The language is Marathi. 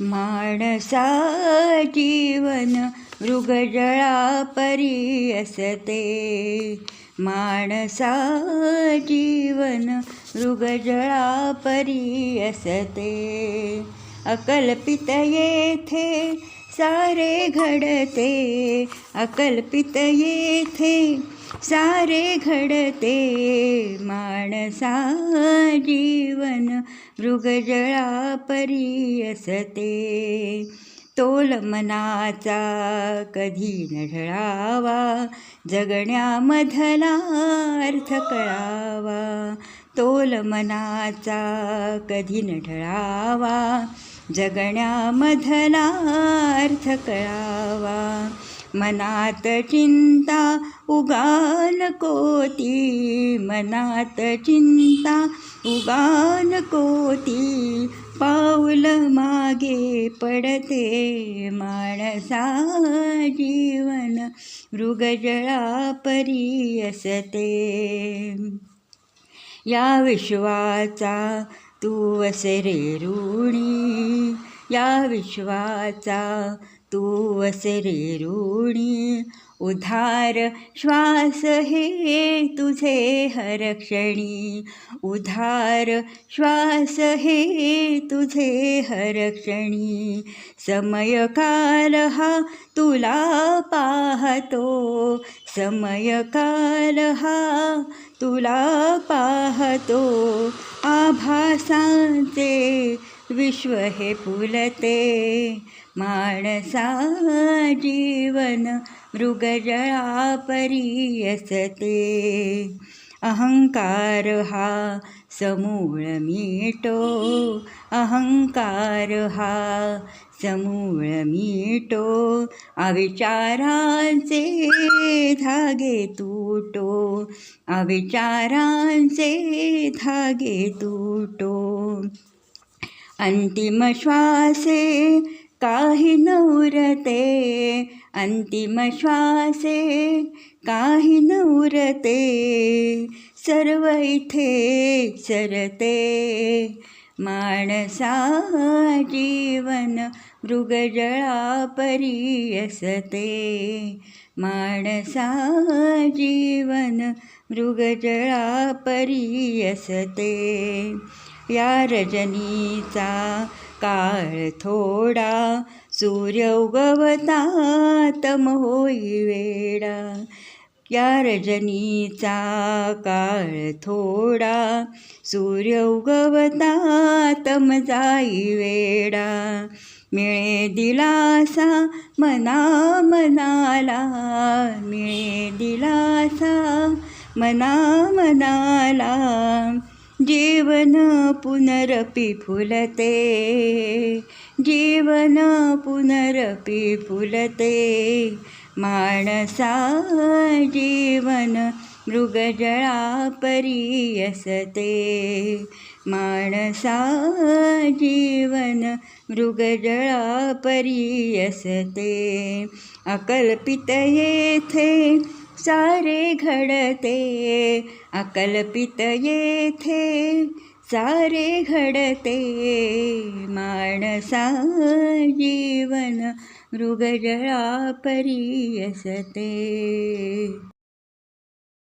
माणसा जीवन मृगजळा परी असते. माणसा जीवन मृगजळा परी असते. अकल्पित येथे सारे घडते. अकल्पित येथे सारे घडते. माणसा जीवन मृगजळा परी असते. तोल मनाचा कधी न ढळावा, जगण्यामधला अर्थ कळावा. तोल मनाचा कधी न ढळावा, जगण्यामधला अर्थ कळावा. मनात चिंता उगान कोती, मनात चिंता उगान कोती. पाऊल मागे पडते. माणसा जीवन मृगजळा परी असते. या विश्वाचा तू वसे रे ऋणी, या विश्वाचा तू वसे रे ऋणी. उधार श्वास हे तुझे हरक्षणी, उधार श्वास हे तुझे हरक्षणी. समय काल हा तुला पाहतो, समय काल हा तुला पाहतो. आभासांचे विश्व हे फुलते. माणसा जीवन मृगजळा परी असते. अहंकार हा समूळ मिटो, अहंकार हा समूळ मिटो. अविचारांचे धागे तुटो, अविचारांचे धागे तुटो. अंतिम श्वासे काही न उरते, अंतिम श्वासे काही न उरते. सर्व इथे सरते. माणसा जीवन मृगजळा परी असते. माणसा जीवन मृगजळा परी असते. या रजनीचा काळ थोडा, सूर्य उगवता तम होई वेडा. या रजनीचा काळ थोडा, सूर्य उगवता तम जाई वेडा. मिळे दिलासा मना मनाला, मिळे दिलासा मना मनाला. जीवन पुनरपि फुलते, जीवन पुनरपि फुलते. माणसा जीवन मृगजळा परी असते. माणसा जीवन मृगजळा परी असते. अकल्पित येथे सारे घडते, अकल्पित येथे सारे घडते. माणसा जीवन मृगजळा परी असते.